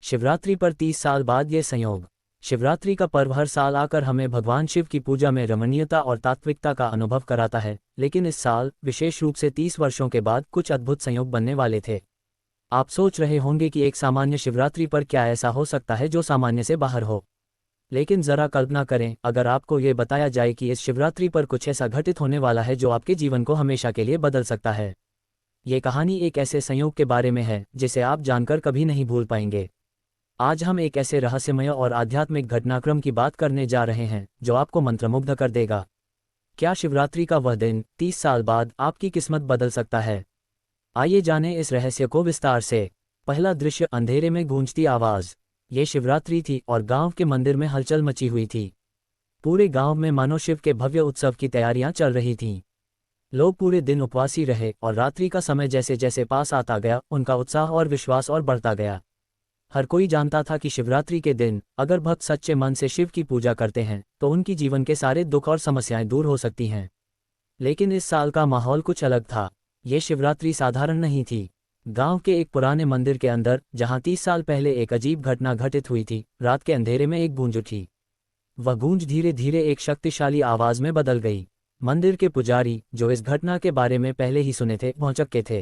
शिवरात्रि पर 30 साल बाद ये संयोग। शिवरात्रि का पर्व हर साल आकर हमें भगवान शिव की पूजा में रमणीयता और तात्विकता का अनुभव कराता है, लेकिन इस साल विशेष रूप से 30 वर्षों के बाद कुछ अद्भुत संयोग बनने वाले थे। आप सोच रहे होंगे कि एक सामान्य शिवरात्रि पर क्या ऐसा हो सकता है जो सामान्य से बाहर हो। लेकिन जरा कल्पना करें, अगर आपको ये बताया जाए कि इस शिवरात्रि पर कुछ ऐसा घटित होने वाला है जो आपके जीवन को हमेशा के लिए बदल सकता है। ये कहानी एक ऐसे संयोग के बारे में है जिसे आप जानकर कभी नहीं भूल पाएंगे। आज हम एक ऐसे रहस्यमय और आध्यात्मिक घटनाक्रम की बात करने जा रहे हैं जो आपको मंत्रमुग्ध कर देगा। क्या शिवरात्रि का वह दिन 30 साल बाद आपकी किस्मत बदल सकता है? आइए जानें इस रहस्य को विस्तार से। पहला दृश्य, अंधेरे में गूंजती आवाज। ये शिवरात्रि थी और गांव के मंदिर में हलचल मची हुई थी। पूरे गांव में मानो शिव के भव्य उत्सव की तैयारियां चल रही थीं। लोग पूरे दिन उपवासी रहे और रात्रि का समय जैसे जैसे पास आता गया, उनका उत्साह और विश्वास और बढ़ता गया। हर कोई जानता था कि शिवरात्रि के दिन अगर भक्त सच्चे मन से शिव की पूजा करते हैं तो उनकी जीवन के सारे दुख और समस्याएं दूर हो सकती हैं। लेकिन इस साल का माहौल कुछ अलग था। ये शिवरात्रि साधारण नहीं थी। गांव के एक पुराने मंदिर के अंदर, जहां 30 साल पहले एक अजीब घटना घटित हुई थी, रात के अंधेरे में एक गूंज उठी। वह गूंज धीरे धीरे एक शक्तिशाली आवाज में बदल गई। मंदिर के पुजारी, जो इस घटना के बारे में पहले ही सुने थे, भौंचक्के थे।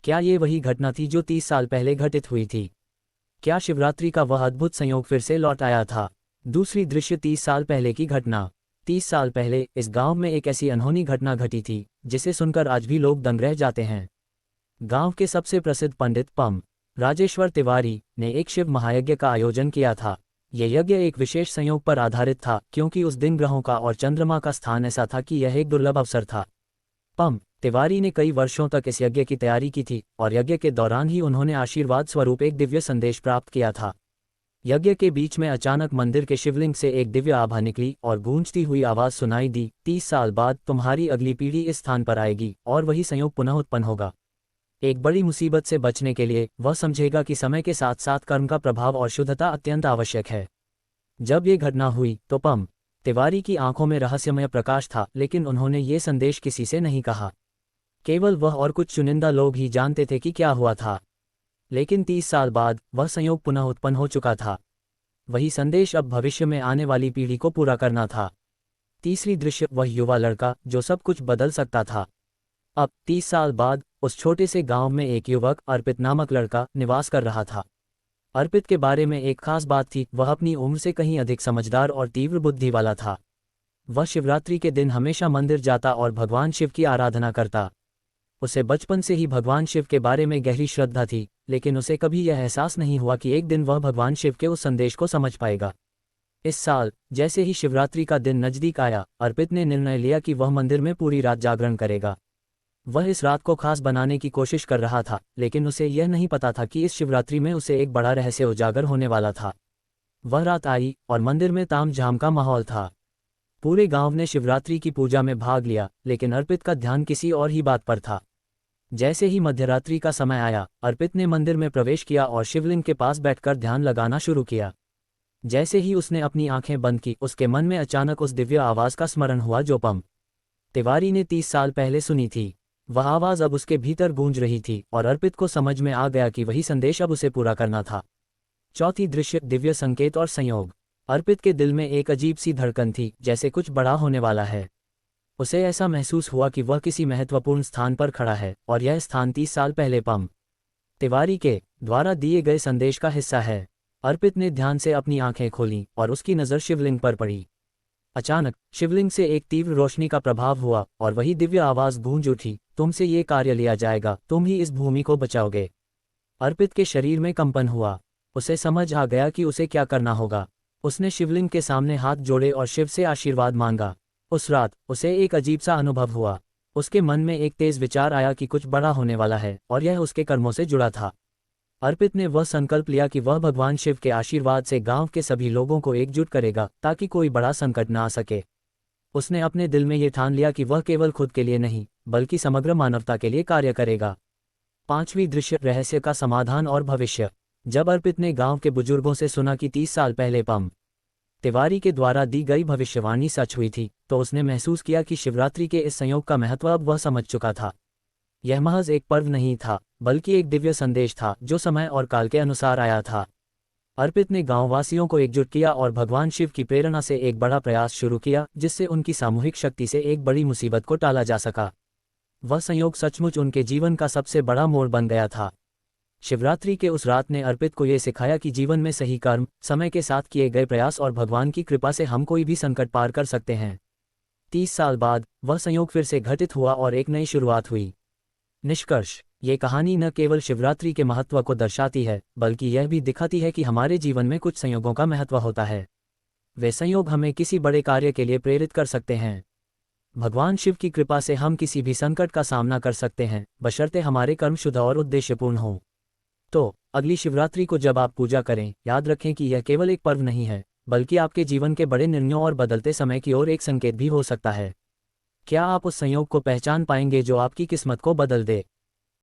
क्या ये वही घटना थी जो 30 साल पहले घटित हुई थी? क्या शिवरात्रि का वह अद्भुत संयोग फिर से लौट आया था? दूसरी दृश्य, 30 साल पहले की घटना। 30 साल पहले इस गांव में एक ऐसी अनहोनी घटना घटी थी जिसे सुनकर आज भी लोग दंग रह जाते हैं। गांव के सबसे प्रसिद्ध पंडित पम राजेश्वर तिवारी ने एक शिव महायज्ञ का आयोजन किया था। यह यज्ञ एक विशेष संयोग पर आधारित था, क्योंकि उस दिन ग्रहों का और चंद्रमा का स्थान ऐसा था कि यह एक दुर्लभ अवसर था। पम तिवारी ने कई वर्षों तक इस यज्ञ की तैयारी की थी और यज्ञ के दौरान ही उन्होंने आशीर्वाद स्वरूप एक दिव्य संदेश प्राप्त किया था। यज्ञ के बीच में अचानक मंदिर के शिवलिंग से एक दिव्य आभा निकली और गूंजती हुई आवाज सुनाई दी, 30 साल बाद तुम्हारी अगली पीढ़ी इस स्थान पर आएगी और वही संयोग पुनः उत्पन्न होगा। एक बड़ी मुसीबत से बचने के लिए वह समझेगा कि समय के साथ साथ कर्म का प्रभाव और शुद्धता अत्यंत आवश्यक है। जब ये घटना हुई तो पम तिवारी की आंखों में रहस्यमय प्रकाश था, लेकिन उन्होंने ये संदेश किसी से नहीं कहा। केवल वह और कुछ चुनिंदा लोग ही जानते थे कि क्या हुआ था। लेकिन 30 साल बाद वह संयोग पुनः उत्पन्न हो चुका था। वही संदेश अब भविष्य में आने वाली पीढ़ी को पूरा करना था। तीसरी दृश्य, वह युवा लड़का जो सब कुछ बदल सकता था। अब 30 साल बाद उस छोटे से गांव में एक युवक, अर्पित नामक लड़का, निवास कर रहा था। अर्पित के बारे में एक खास बात थी, वह अपनी उम्र से कहीं अधिक समझदार और तीव्र बुद्धि वाला था। वह शिवरात्रि के दिन हमेशा मंदिर जाता और भगवान शिव की आराधना करता। उसे बचपन से ही भगवान शिव के बारे में गहरी श्रद्धा थी, लेकिन उसे कभी यह एहसास नहीं हुआ कि एक दिन वह भगवान शिव के उस संदेश को समझ पाएगा। इस साल जैसे ही शिवरात्रि का दिन नजदीक आया, अर्पित ने निर्णय लिया कि वह मंदिर में पूरी रात जागरण करेगा। वह इस रात को खास बनाने की कोशिश कर रहा था, लेकिन उसे यह नहीं पता था कि इस शिवरात्रि में उसे एक बड़ा रहस्य उजागर होने वाला था। वह रात आई और मंदिर में ताम झाम का माहौल था। पूरे गांव ने शिवरात्रि की पूजा में भाग लिया, लेकिन अर्पित का ध्यान किसी और ही बात पर था। जैसे ही मध्यरात्रि का समय आया, अर्पित ने मंदिर में प्रवेश किया और शिवलिंग के पास बैठकर ध्यान लगाना शुरू किया। जैसे ही उसने अपनी आंखें बंद की, उसके मन में अचानक उस दिव्य आवाज का स्मरण हुआ जो पम तिवारी ने 30 साल पहले सुनी थी। वह आवाज अब उसके भीतर गूंज रही थी और अर्पित को समझ में आ गया कि वही संदेश अब उसे पूरा करना था। चौथी दृश्य, दिव्य संकेत और संयोग। अर्पित के दिल में एक अजीब सी धड़कन थी, जैसे कुछ बड़ा होने वाला है। उसे ऐसा महसूस हुआ कि वह किसी महत्वपूर्ण स्थान पर खड़ा है और यह स्थान 30 साल पहले पम तिवारी के द्वारा दिए गए संदेश का हिस्सा है। अर्पित ने ध्यान से अपनी आंखें खोलीं और उसकी नज़र शिवलिंग पर पड़ी। अचानक शिवलिंग से एक तीव्र रोशनी का प्रभाव हुआ और वही दिव्य आवाज गूंज उठी, तुमसे ये कार्य लिया जाएगा, तुम ही इस भूमि को बचाओगे। अर्पित के शरीर में कंपन हुआ। उसे समझ आ गया कि उसे क्या करना होगा। उसने शिवलिंग के सामने हाथ जोड़े और शिव से आशीर्वाद मांगा। उस रात उसे एक अजीब सा अनुभव हुआ। उसके मन में एक तेज विचार आया कि कुछ बड़ा होने वाला है और यह उसके कर्मों से जुड़ा था। अर्पित ने वह संकल्प लिया कि वह भगवान शिव के आशीर्वाद से गांव के सभी लोगों को एकजुट करेगा ताकि कोई बड़ा संकट न आ सके। उसने अपने दिल में ये ठान लिया कि वह केवल खुद के लिए नहीं, बल्कि समग्र मानवता के लिए कार्य करेगा। पांचवी दृश्य, रहस्य का समाधान और भविष्य। जब अर्पित ने गांव के बुजुर्गों से सुना कि 30 साल पहले पम तिवारी के द्वारा दी गई भविष्यवाणी सच हुई थी, तो उसने महसूस किया कि शिवरात्रि के इस संयोग का महत्व अब वह समझ चुका था। यह महज एक पर्व नहीं था, बल्कि एक दिव्य संदेश था जो समय और काल के अनुसार आया था। अर्पित ने गांववासियों को एकजुट किया और भगवान शिव की प्रेरणा से एक बड़ा प्रयास शुरू किया, जिससे उनकी सामूहिक शक्ति से एक बड़ी मुसीबत को टाला जा सका। वह संयोग सचमुच उनके जीवन का सबसे बड़ा मोड़ बन गया था। शिवरात्रि के उस रात ने अर्पित को ये सिखाया कि जीवन में सही कर्म, समय के साथ किए गए प्रयास और भगवान की कृपा से हम कोई भी संकट पार कर सकते हैं। 30 साल बाद वह संयोग फिर से घटित हुआ और एक नई शुरुआत हुई। निष्कर्ष: ये कहानी न केवल शिवरात्रि के महत्व को दर्शाती है, बल्कि यह भी दिखाती है कि हमारे जीवन में कुछ संयोगों का महत्व होता है। वे संयोग हमें किसी बड़े कार्य के लिए प्रेरित कर सकते हैं। भगवान शिव की कृपा से हम किसी भी संकट का सामना कर सकते हैं, बशर्ते हमारे कर्म शुद्ध और उद्देश्यपूर्ण हों। तो अगली शिवरात्रि को जब आप पूजा करें, याद रखें कि यह केवल एक पर्व नहीं है, बल्कि आपके जीवन के बड़े निर्णयों और बदलते समय की ओर एक संकेत भी हो सकता है। क्या आप उस संयोग को पहचान पाएंगे जो आपकी किस्मत को बदल दे?